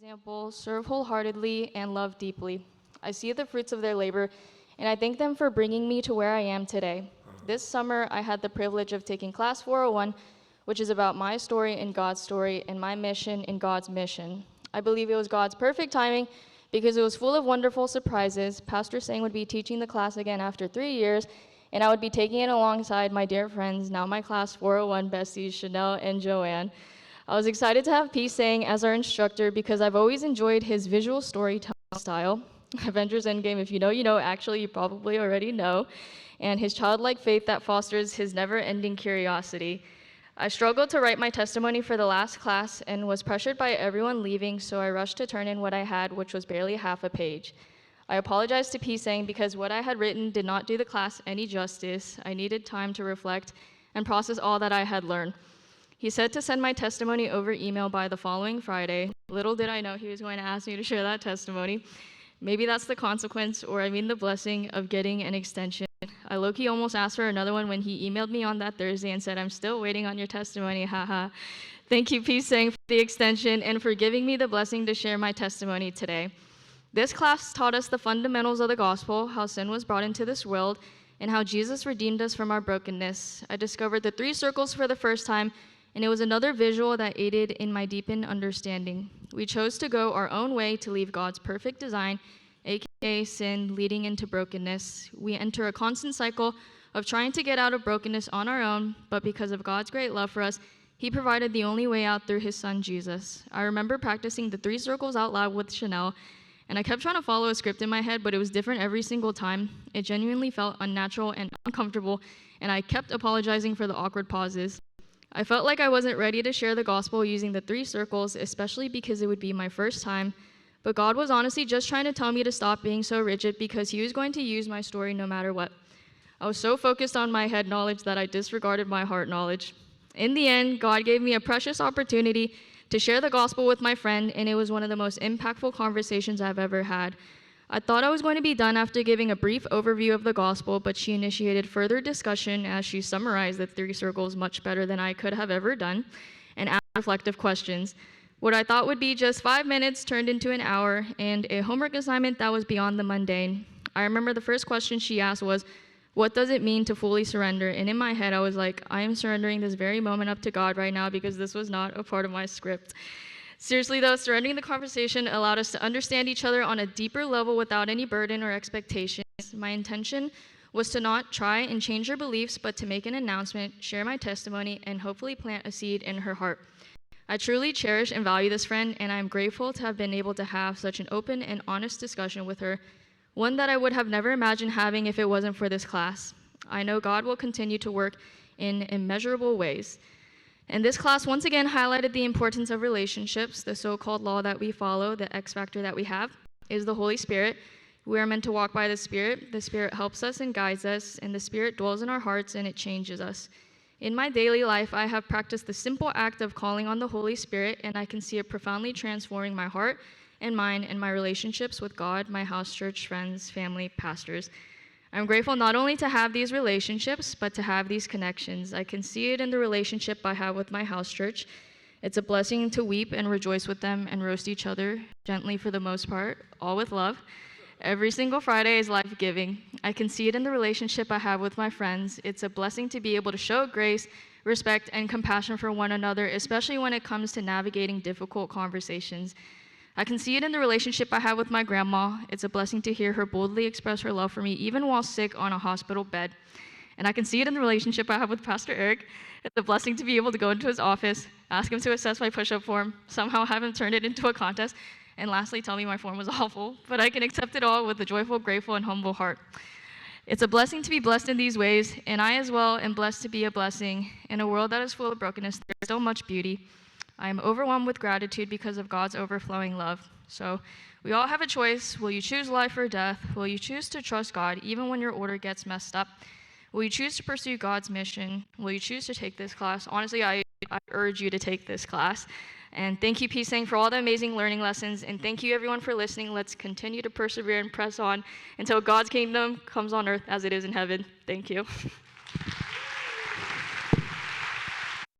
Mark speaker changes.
Speaker 1: example, serve wholeheartedly, and love deeply. I see the fruits of their labor, and I thank them for bringing me to where I am today. This summer, I had the privilege of taking Class 401, which is about my story in God's story and my mission in God's mission. I believe it was God's perfect timing because it was full of wonderful surprises. Pastor Sang would be teaching the class again after 3 years, and I would be taking it alongside my dear friends, now my Class 401 besties, Chanel and Joanne. I was excited to have P. Sang as our instructor because I've always enjoyed his visual storytelling style. Avengers Endgame, if you know, you know. Actually, you probably already know. And his childlike faith that fosters his never-ending curiosity. I struggled to write my testimony for the last class and was pressured by everyone leaving, so I rushed to turn in what I had, which was barely half a page. I apologized to P. Sang because what I had written did not do the class any justice. I needed time to reflect and process all that I had learned. He said to send my testimony over email by the following Friday. Little did I know he was going to ask me to share that testimony. Maybe that's the consequence, or I mean the blessing of getting an extension. I low-key almost asked for another one when he emailed me on that Thursday and said, "I'm still waiting on your testimony, haha." Thank you, P. Sang, for the extension and for giving me the blessing to share my testimony today. This class taught us the fundamentals of the gospel, how sin was brought into this world, and how Jesus redeemed us from our brokenness. I discovered the 3 circles for the first time, and it was another visual that aided in my deepened understanding. We chose to go our own way to leave God's perfect design, aka sin, leading into brokenness. We enter a constant cycle of trying to get out of brokenness on our own, but because of God's great love for us, He provided the only way out through His Son, Jesus. I remember practicing the 3 circles out loud with Chanel, and I kept trying to follow a script in my head, but it was different every single time. It genuinely felt unnatural and uncomfortable, and I kept apologizing for the awkward pauses. I felt like I wasn't ready to share the gospel using the 3 circles, especially because it would be my first time. But God was honestly just trying to tell me to stop being so rigid because He was going to use my story no matter what. I was so focused on my head knowledge that I disregarded my heart knowledge. In the end, God gave me a precious opportunity to share the gospel with my friend, and it was one of the most impactful conversations I've ever had. I thought I was going to be done after giving a brief overview of the gospel, but she initiated further discussion as she summarized the 3 circles much better than I could have ever done, and asked reflective questions. What I thought would be just 5 minutes turned into an hour, and a homework assignment that was beyond the mundane. I remember the first question she asked was, "What does it mean to fully surrender?" And in my head, I was like, I am surrendering this very moment up to God right now because this was not a part of my script. Seriously though, surrendering the conversation allowed us to understand each other on a deeper level without any burden or expectations. My intention was to not try and change her beliefs, but to make an announcement, share my testimony, and hopefully plant a seed in her heart. I truly cherish and value this friend, and I am grateful to have been able to have such an open and honest discussion with her, one that I would have never imagined having if it wasn't for this class. I know God will continue to work in immeasurable ways. And this class once again highlighted the importance of relationships. The so-called law that we follow, the X factor that we have, is the Holy Spirit. We are meant to walk by the Spirit. The Spirit helps us and guides us, and the Spirit dwells in our hearts and it changes us. In my daily life, I have practiced the simple act of calling on the Holy Spirit, and I can see it profoundly transforming my heart and mind and my relationships with God, my house church, friends, family, pastors. I'm grateful not only to have these relationships, but to have these connections. I can see it in the relationship I have with my house church. It's a blessing to weep and rejoice with them and roast each other, gently for the most part, all with love. Every single Friday is life-giving. I can see it in the relationship I have with my friends. It's a blessing to be able to show grace, respect, and compassion for one another, especially when it comes to navigating difficult conversations. I can see it in the relationship I have with my grandma. It's a blessing to hear her boldly express her love for me, even while sick on a hospital bed. And I can see it in the relationship I have with Pastor Eric. It's a blessing to be able to go into his office, ask him to assess my push-up form, somehow have him turn it into a contest, and lastly tell me my form was awful. But I can accept it all with a joyful, grateful, and humble heart. It's a blessing to be blessed in these ways, and I as well am blessed to be a blessing. In a world that is full of brokenness, there is so much beauty. I am overwhelmed with gratitude because of God's overflowing love. So we all have a choice. Will you choose life or death? Will you choose to trust God even when your order gets messed up? Will you choose to pursue God's mission? Will you choose to take this class? Honestly, I urge you to take this class. And thank you, P. Sang, for all the amazing learning lessons. And thank you, everyone, for listening. Let's continue to persevere and press on until God's kingdom comes on earth as it is in heaven. Thank you.